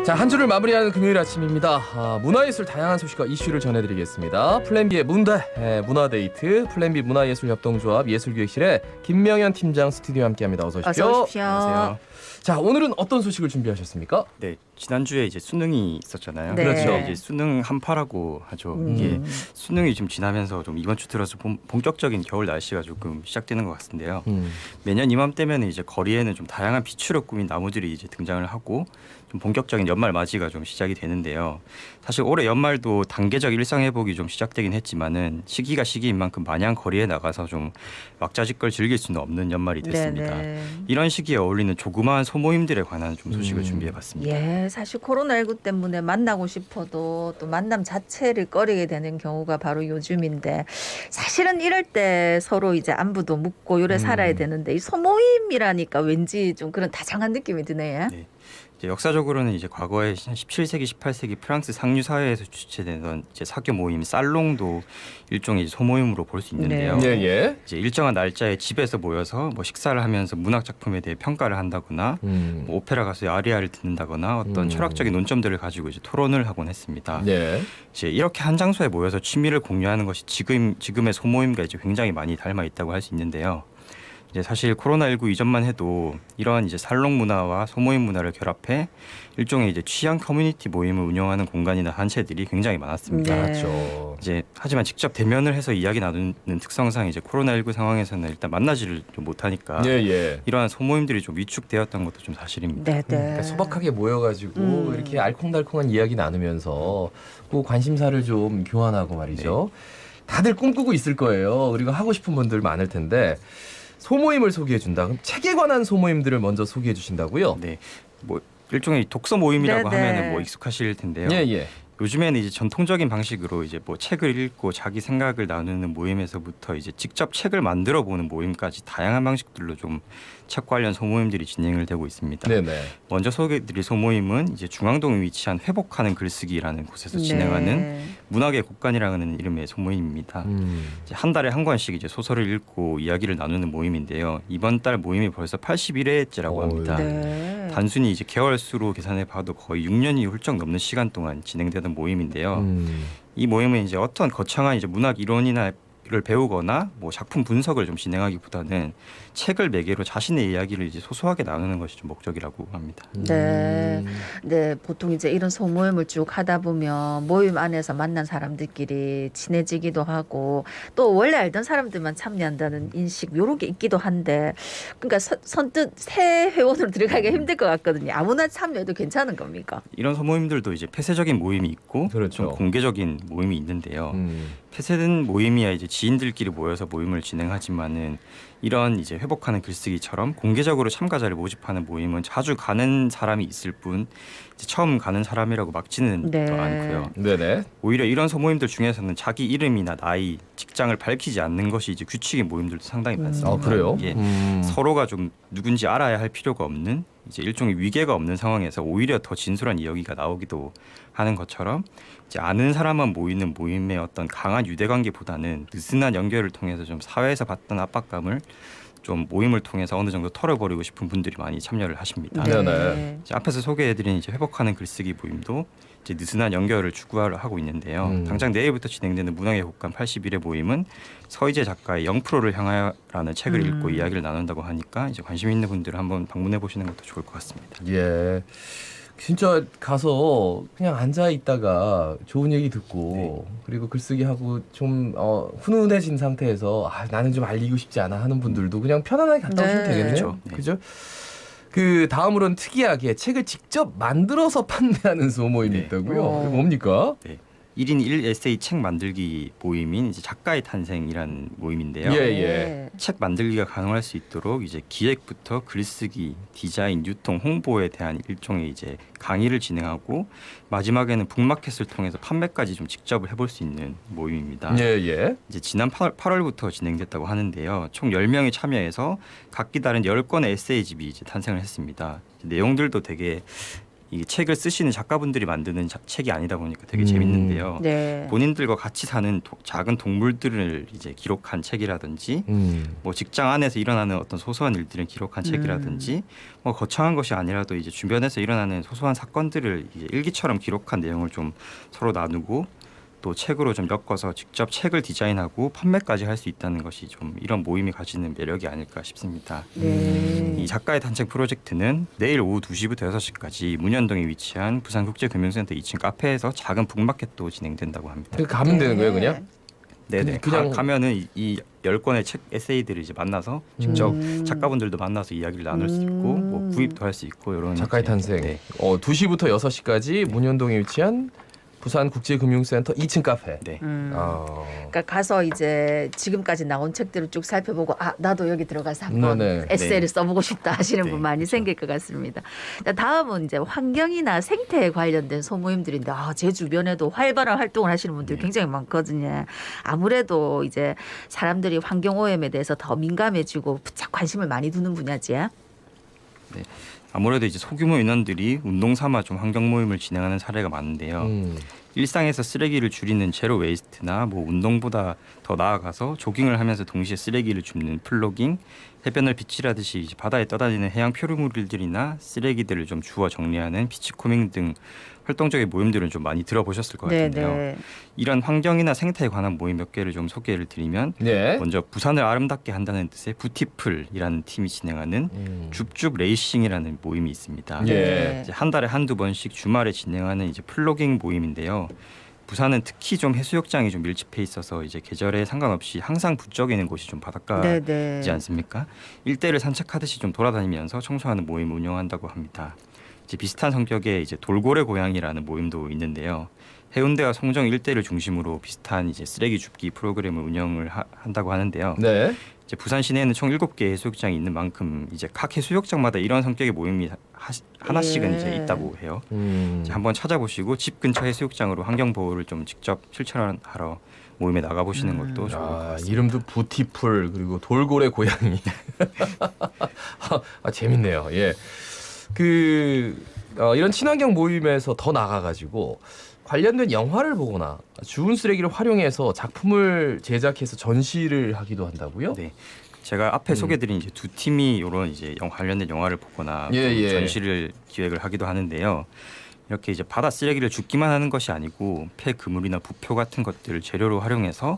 자, 한 주를 마무리하는 금요일 아침입니다. 문화예술 다양한 소식과 이슈를 전해드리겠습니다. 플랜비의 문화데이트, 플랜비 문화예술협동조합 예술기획실의 김명현 팀장 스튜디오에 함께합니다. 어서 오십시오. 어서 오십시오. 안녕하세요. 자, 오늘은 어떤 소식을 준비하셨습니까? 네, 지난주에 이제 수능이 있었잖아요. 네. 그렇죠. 이제 수능 한파라고 하죠. 이게 수능이 좀 지나면서 좀 이번 주 들어서 본격적인 겨울 날씨가 조금 시작되는 것 같은데요. 매년 이맘때면 이제 거리에는 좀 다양한 빛으로 꾸민 나무들이 이제 등장을 하고 좀 본격적인 연말 맞이가 좀 시작이 되는데요. 사실 올해 연말도 단계적 일상 회복이 좀 시작되긴 했지만은 시기가 시기인 만큼 마냥 거리에 나가서 좀 왁자지껄 즐길 수는 없는 연말이 됐습니다. 네네. 이런 시기에 어울리는 조그마한 소모임들에 관한 좀 소식을 준비해봤습니다. 예, 사실 코로나19 때문에 만나고 싶어도 또 만남 자체를 꺼리게 되는 경우가 바로 요즘인데 사실은 이럴 때 서로 이제 안부도 묻고 요래 살아야 되는데 이 소모임이라니까 왠지 좀 그런 다정한 느낌이 드네요. 네. 이제 역사적으로는 이제 과거에 17세기, 18세기 프랑스 상류 사회에서 주최되던 이제 사교 모임 살롱도 일종의 소모임으로 볼 수 있는데요. 네. 예. 이제 일정한 날짜에 집에서 모여서 뭐 식사를 하면서 문학 작품에 대해 평가를 한다거나 뭐 오페라 가수의 아리아를 듣는다거나 어떤 철학적인 논점들을 가지고 이제 토론을 하곤 했습니다. 네. 이제 이렇게 한 장소에 모여서 취미를 공유하는 것이 지금의 소모임과 이제 굉장히 많이 닮아 있다고 할 수 있는데요. 이제 사실 코로나19 이전만 해도 이러한 이제 살롱 문화와 소모임 문화를 결합해 일종의 이제 취향 커뮤니티 모임을 운영하는 공간이나 단체들이 굉장히 많았습니다. 네. 맞죠. 이제 하지만 직접 대면을 해서 이야기 나누는 특성상 이제 코로나19 상황에서는 일단 만나지를 좀 못하니까 예. 이러한 소모임들이 좀 위축되었던 것도 좀 사실입니다. 네네. 그러니까 소박하게 모여가지고 이렇게 알콩달콩한 이야기 나누면서 그 관심사를 좀 교환하고 말이죠. 다들 꿈꾸고 있을 거예요. 그리고 하고 싶은 분들 많을 텐데 소모임을 소개해준다. 그럼 책에 관한 소모임들을 먼저 소개해 주신다고요? 네, 뭐 일종의 독서 모임이라고 네네. 하면은 뭐 익숙하실 텐데요. 예. 요즘에는 이제 전통적인 방식으로 이제 뭐 책을 읽고 자기 생각을 나누는 모임에서부터 이제 직접 책을 만들어 보는 모임까지 다양한 방식들로 좀 책 관련 소모임들이 진행을 되고 있습니다. 네네. 먼저 소개해드릴 소모임은 이제 중앙동에 위치한 회복하는 글쓰기라는 곳에서 진행하는 네. 문학의 곳간이라는 이름의 소모임입니다. 이제 한 달에 한 권씩 이제 소설을 읽고 이야기를 나누는 모임인데요. 이번 달 모임이 벌써 81회째라고 합니다. 네. 단순히 이제 개월 수로 계산해 봐도 거의 6년이 훌쩍 넘는 시간 동안 진행되는 모임인데요. 이 모임은 이제 어떤 거창한 이제 문학 이론이나 를 배우거나 뭐 작품 분석을 좀 진행하기보다는 책을 매개로 자신의 이야기를 이제 소소하게 나누는 것이 좀 목적이라고 합니다. 네. 네, 보통 이제 이런 소모임을 쭉 하다 보면 모임 안에서 만난 사람들끼리 친해지기도 하고 또 원래 알던 사람들만 참여한다는 인식 요런 게 있기도 한데 그러니까 선뜻 새 회원으로 들어가기가 힘들 것 같거든요. 아무나 참여해도 괜찮은 겁니까? 이런 소모임들도 이제 폐쇄적인 모임이 있고 그렇죠. 좀 공개적인 모임이 있는데요. 폐쇄된 모임이야 이제 지인들끼리 모여서 모임을 진행하지만은 이런 이제 회복하는 글쓰기처럼 공개적으로 참가자를 모집하는 모임은 자주 가는 사람이 있을 뿐 이제 처음 가는 사람이라고 막지는 네. 또 않고요. 네네. 오히려 이런 소모임들 중에서는 자기 이름이나 나이, 직장을 밝히지 않는 것이 이제 규칙인 모임들도 상당히 많습니다. 아, 그래요? 예, 서로가 좀 누군지 알아야 할 필요가 없는 이제 일종의 위계가 없는 상황에서 오히려 더 진솔한 이야기가 나오기도 하는 것처럼 이제 아는 사람만 모이는 모임의 어떤 강한 유대관계보다는 느슨한 연결을 통해서 좀 사회에서 받던 압박감을 좀 모임을 통해서 어느 정도 털어버리고 싶은 분들이 많이 참여를 하십니다. 네. 이제 앞에서 소개해드린 이제 회복하는 글쓰기 모임도 이제 느슨한 연결을 추구하고 있는데요. 당장 내일부터 진행되는 문학의 곳간 81회 모임은 서희재 작가의 0%를 향하여라는 책을 읽고 이야기를 나눈다고 하니까 이제 관심 있는 분들은 한번 방문해 보시는 것도 좋을 것 같습니다. 예. 진짜 가서 그냥 앉아 있다가 좋은 얘기 듣고 그리고 글쓰기 하고 좀 훈훈해진 상태에서 나는 좀 알리고 싶지 않아 하는 분들도 그냥 편안하게 갔다 오시면 네. 되겠네요. 그렇죠. 네. 그죠? 그 다음으로는 특이하게 책을 직접 만들어서 판매하는 소모임이 네. 있다고요. 그게 뭡니까? 네. 1인 1 에세이 책 만들기 모임인 이제 작가의 탄생이라는 모임인데요. 예. 책 만들기가 가능할 수 있도록 이제 기획부터 글쓰기, 디자인, 유통, 홍보에 대한 일종의 이제 강의를 진행하고 마지막에는 북마켓을 통해서 판매까지 좀 직접 해볼 수 있는 모임입니다. 예. 이제 지난 8월부터 진행됐다고 하는데요. 총 10명이 참여해서 각기 다른 10권의 에세이집이 이제 탄생을 했습니다. 내용들도 되게 이 책을 쓰시는 작가분들이 만드는 책이 아니다 보니까 되게 재밌는데요. 네. 본인들과 같이 사는 작은 동물들을 이제 기록한 책이라든지 뭐 직장 안에서 일어나는 어떤 소소한 일들을 기록한 책이라든지 뭐 거창한 것이 아니라도 이제 주변에서 일어나는 소소한 사건들을 이제 일기처럼 기록한 내용을 좀 서로 나누고 또 책으로 좀 엮어서 직접 책을 디자인하고 판매까지 할 수 있다는 것이 좀 이런 모임이 가지는 매력이 아닐까 싶습니다. 네. 이 작가의 단책 프로젝트는 내일 오후 2시부터 6시까지 문현동에 위치한 부산국제금융센터 2층 카페에서 작은 북마켓도 진행된다고 합니다. 가면 되는 거예요, 그냥? 네네. 그냥 가면은 이 10권의 책 에세이들을 이제 만나서 직접 작가분들도 만나서 이야기를 나눌 수 있고 뭐 구입도 할 수 있고 이런 작가의 이제, 탄생. 네. 2시부터 6시까지 문현동에 위치한 부산국제금융센터 2층 카페. 네. 그러니까 가서 이제 지금까지 나온 책들을 쭉 살펴보고 나도 여기 들어가서 한번 네. 에세이를 네. 써보고 싶다 하시는 네, 분 많이 그렇죠. 생길 것 같습니다. 다음은 이제 환경이나 생태에 관련된 소모임들인데 제 주변에도 활발한 활동을 하시는 분들이 굉장히 많거든요. 아무래도 이제 사람들이 환경 오염에 대해서 더 민감해지고 부쩍 관심을 많이 두는 분야지. 네. 아무래도 이제 소규모 인원들이 운동 삼아 좀 환경 모임을 진행하는 사례가 많은데요. 일상에서 쓰레기를 줄이는 제로 웨이스트나 뭐 운동보다 더 나아가서 조깅을 하면서 동시에 쓰레기를 줍는 플로깅, 해변을 비치라듯이 이제 바다에 떠다니는 해양 표류물들이나 쓰레기들을 좀 주워 정리하는 비치코밍 등 활동적인 모임들은 좀 많이 들어보셨을 것 같은데요. 네. 이런 환경이나 생태에 관한 모임 몇 개를 좀 소개를 드리면 네. 먼저 부산을 아름답게 한다는 뜻의 부티풀이라는 팀이 진행하는 줍줍 레이싱이라는 모임이 있습니다. 예. 이제 한 달에 한두 번씩 주말에 진행하는 이제 플로깅 모임인데요. 부산은 특히 좀 해수욕장이 좀 밀집해 있어서 이제 계절에 상관없이 항상 부쩍이는 곳이 좀 바닷가이지 네. 않습니까? 일대를 산책하듯이 좀 돌아다니면서 청소하는 모임을 운영한다고 합니다. 이제 비슷한 성격의 이제 돌고래 고양이라는 모임도 있는데요. 해운대와 송정 일대를 중심으로 비슷한 이제 쓰레기 줍기 프로그램을 운영을 한다고 하는데요. 네. 이제 부산 시내에는 총 7개 해수욕장이 있는 만큼 이제 각 해수욕장마다 이런 성격의 모임이 하나씩은 예. 이제 있다고 해요. 이제 음. 한번 찾아보시고 집 근처 해수욕장으로 환경 보호를 좀 직접 실천하러 모임에 나가 보시는 것도 좋을 것 같습니다. 이름도 부티풀 그리고 돌고래 고양이. 재밌네요. 예. 이런 친환경 모임에서 더 나가가지고 관련된 영화를 보거나 주운 쓰레기를 활용해서 작품을 제작해서 전시를 하기도 한다고요? 네. 제가 앞에 소개드린 이제 두 팀이 이런 이제 관련된 영화를 보거나 예. 전시를 기획을 하기도 하는데요. 이렇게 이제 바다 쓰레기를 줍기만 하는 것이 아니고 폐그물이나 부표 같은 것들을 재료로 활용해서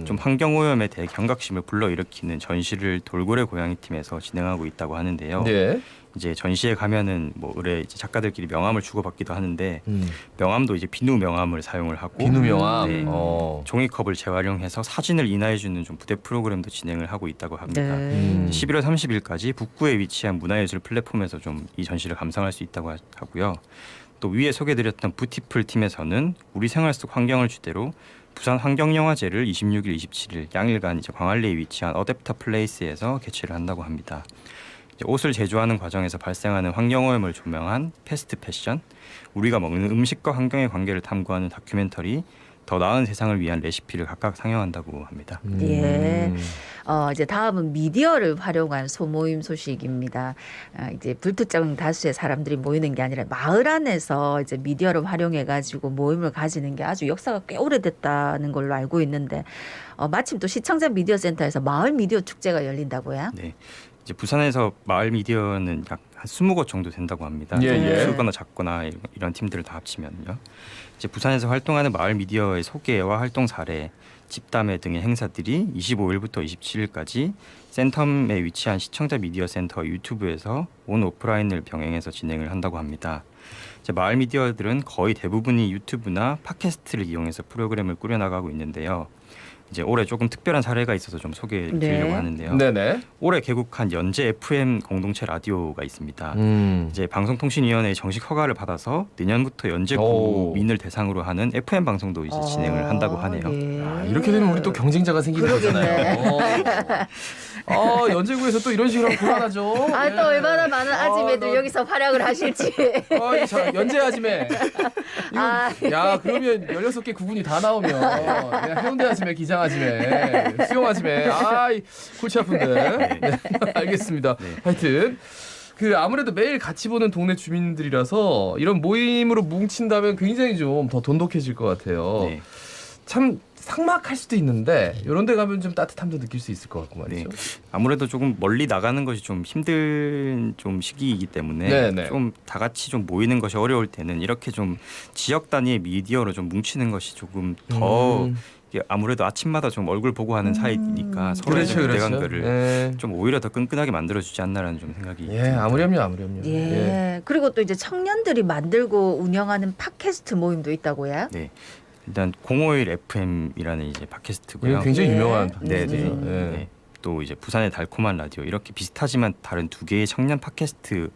좀 환경 오염에 대해 경각심을 불러일으키는 전시를 돌고래 고양이 팀에서 진행하고 있다고 하는데요. 네. 이제 전시에 가면은 뭐 의뢰 이제 작가들끼리 명함을 주고받기도 하는데 명함도 이제 비누 명함을 사용을 하고 비누 명함. 네. 종이컵을 재활용해서 사진을 인화해주는 좀 부대 프로그램도 진행을 하고 있다고 합니다. 네. 11월 30일까지 북구에 위치한 문화예술 플랫폼에서 좀 이 전시를 감상할 수 있다고 하고요. 또 위에 소개드렸던 부티풀 팀에서는 우리 생활 속 환경을 주제로 부산 환경영화제를 26일, 27일 양일간 이제 광안리에 위치한 어댑터 플레이스에서 개최를 한다고 합니다. 이제 옷을 제조하는 과정에서 발생하는 환경오염을 조명한 패스트 패션, 우리가 먹는 음식과 환경의 관계를 탐구하는 다큐멘터리, 더 나은 세상을 위한 레시피를 각각 상영한다고 합니다. 예. 이제 다음은 미디어를 활용한 소모임 소식입니다. 이제 불특정 다수의 사람들이 모이는 게 아니라 마을 안에서 이제 미디어를 활용해 가지고 모임을 가지는 게 아주 역사가 꽤 오래됐다는 걸로 알고 있는데 마침 또 시청자 미디어 센터에서 마을 미디어 축제가 열린다고요? 네. 이제 부산에서 마을 미디어는 약 한 20곳 정도 된다고 합니다. 예. 크거나 작거나 이런 팀들을 다 합치면요. 이제 부산에서 활동하는 마을 미디어의 소개와 활동 사례, 집담회 등의 행사들이 25일부터 27일까지 센텀에 위치한 시청자 미디어 센터 유튜브에서 온 오프라인을 병행해서 진행을 한다고 합니다. 이제 마을 미디어들은 거의 대부분이 유튜브나 팟캐스트를 이용해서 프로그램을 꾸려나가고 있는데요. 이제 올해 조금 특별한 사례가 있어서 좀 소개해드리려고 하는데요. 네네. 올해 개국한 연재 FM 공동체 라디오가 있습니다. 이제 방송통신위원회의 정식 허가를 받아서 내년부터 연재 구민을 대상으로 하는 FM 방송도 이제 진행을 한다고 하네요. 예. 이렇게 되면 우리 또 경쟁자가 생기는 거잖아요. 연재구에서 또 이런 식으로 하면 곤란하죠. 또 얼마나 많은 아지매들 여기서 활약을 하실지. 연재 아지매. 야, 그러면 16개 구분이 다 나오면 내가 해운대 아지매, 기장 아지매, 수영 아지매. 골치 아픈데. 네. 알겠습니다. 네. 하여튼 그 아무래도 매일 같이 보는 동네 주민들이라서 이런 모임으로 뭉친다면 굉장히 좀 더 돈독해질 것 같아요. 네. 참 삭막할 수도 있는데 이런 데 가면 좀 따뜻함도 느낄 수 있을 것 같고 말이죠. 아무래도 조금 멀리 나가는 것이 좀 힘든 좀 시기이기 때문에 네네. 좀 다 같이 좀 모이는 것이 어려울 때는 이렇게 좀 지역 단위의 미디어로 좀 뭉치는 것이 조금 더 이게 아무래도 아침마다 좀 얼굴 보고 하는 사이니까 서로의 그렇죠, 유대관계를 예. 좀 오히려 더 끈끈하게 만들어주지 않나라는 좀 생각이 예, 듭니다. 아무렴요. 예. 그리고 또 이제 청년들이 만들고 운영하는 팟캐스트 모임도 있다고요? 네. 일단 051 FM이라는 이제 팟캐스트고요. 이거 굉장히 예. 유명한 네, 팟캐스트죠. 네. 예. 네. 또 이제 부산의 달콤한 라디오 이렇게 비슷하지만 다른 두 개의 청년 팟캐스트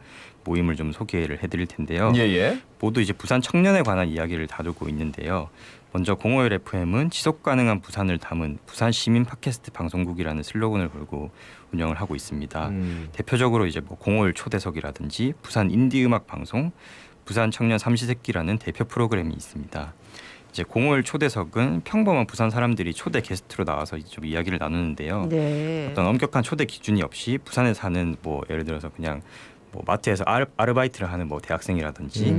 모임을 좀 소개를 해드릴 텐데요. 예. 모두 이제 부산 청년에 관한 이야기를 다루고 있는데요. 먼저 051 FM은 지속 가능한 부산을 담은 부산 시민 팟캐스트 방송국이라는 슬로건을 걸고 운영을 하고 있습니다. 대표적으로 이제 뭐 051 초대석이라든지 부산 인디 음악 방송, 부산 청년 삼시세끼라는 대표 프로그램이 있습니다. 이제 051 초대석은 평범한 부산 사람들이 초대 게스트로 나와서 좀 이야기를 나누는데요. 네. 어떤 엄격한 초대 기준이 없이 부산에 사는 뭐 예를 들어서 그냥 뭐 마트에서 아르바이트를 하는 뭐 대학생이라든지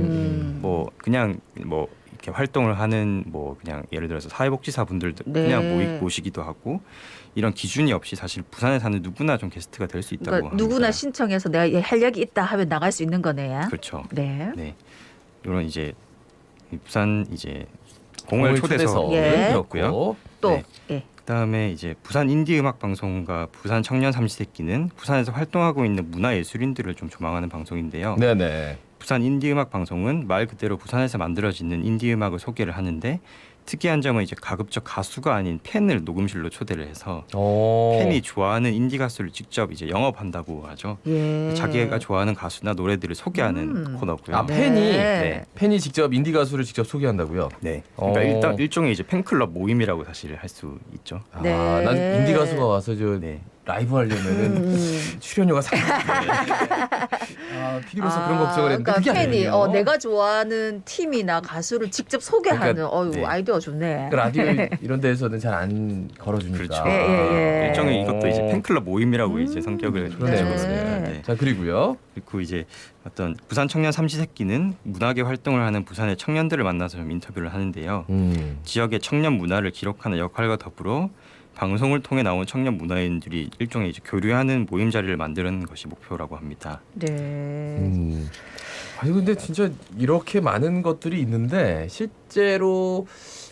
뭐 그냥 뭐 이렇게 활동을 하는 뭐 그냥 예를 들어서 사회복지사분들도 네. 그냥 모시기도 하고 이런 기준이 없이 사실 부산에 사는 누구나 좀 게스트가 될 수 있다고 그러니까 합니다. 누구나 신청해서 내가 할 얘기 있다 하면 나갈 수 있는 거네요. 그렇죠. 네. 네. 이런 이제 부산 이제 051 초대석 예. 그렇고요. 또 네. 예. 그다음에 이제 부산 인디 음악 방송과 부산 청년 삼시세끼는 부산에서 활동하고 있는 문화예술인들을 좀 조망하는 방송인데요. 네네. 부산 인디 음악 방송은 말 그대로 부산에서 만들어지는 인디 음악을 소개를 하는데 특이한 점은 이제 가급적 가수가 아닌 팬을 녹음실로 초대를 해서 팬이 좋아하는 인디 가수를 직접 이제 영업한다고 하죠. 예. 자기가 좋아하는 가수나 노래들을 소개하는 코너고요. 아, 팬이 네. 팬이 직접 인디 가수를 직접 소개한다고요. 네. 그러니까 일단 일종의 이제 팬클럽 모임이라고 사실 할 수 있죠. 아, 네. 난 인디 가수가 와서 저 네. 라이브 하려면은 출연료가 상당히 아, PD로서 그런 걱정을 했는데 그러니까 그게 팬이 아니에요. 내가 좋아하는 팀이나 가수를 직접 소개하는 그러니까, 어유 네. 아이디어 좋네. 그 라디오 이런 데에서는 잘 안 걸어주니까. 그렇죠. 예. 일종의 이것도 이제 팬클럽 모임이라고 이제 성격을 그러네요. 가지고 네. 있습니다. 네. 자 그리고요. 그리고 이제 어떤 부산 청년 삼시세끼는 문화계 활동을 하는 부산의 청년들을 만나서 좀 인터뷰를 하는데요. 지역의 청년 문화를 기록하는 역할과 더불어 방송을 통해 나온 청년 문화인들이 일종의 이제 교류하는 모임 자리를 만드는 것이 목표라고 합니다. 네. 아니 근데 진짜 이렇게 많은 것들이 있는데 실제로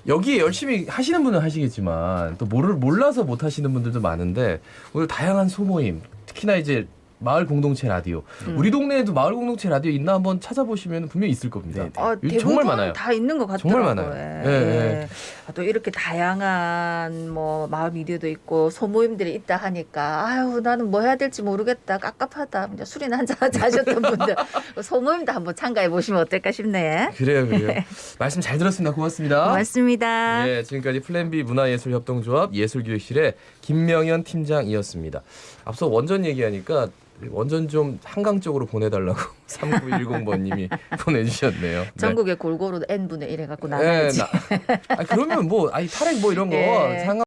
여기에 열심히 하시는 분은 하시겠지만 또 몰라서 못 하시는 분들도 많은데 오늘 다양한 소모임 특히나 이제 마을 공동체 라디오 우리 동네에도 마을 공동체 라디오 있나 한번 찾아보시면 분명히 있을 겁니다. 대부분 정말 많아요. 다 있는 것 같더라고요. 정말 많아요. 예. 예. 아, 또 이렇게 다양한 뭐 마을 미디어도 있고 소모임들이 있다 하니까 아유 나는 뭐 해야 될지 모르겠다 깝깝하다 이제 술이나 한잔 하셨던 분들 소모임도 한번 참가해 보시면 어떨까 싶네. 그래요. 말씀 잘 들었습니다. 고맙습니다. 고맙습니다. 예, 지금까지 플랜B 문화예술협동조합 예술기획실의 김명현 팀장이었습니다. 앞서 원전 얘기하니까 원전 좀 한강 쪽으로 보내달라고 3910번님이 보내주셨네요. 전국에 골고루 n분의 1 해갖고 나눠야지. 그러면 뭐 탈핵 뭐 이런 거 예. 상황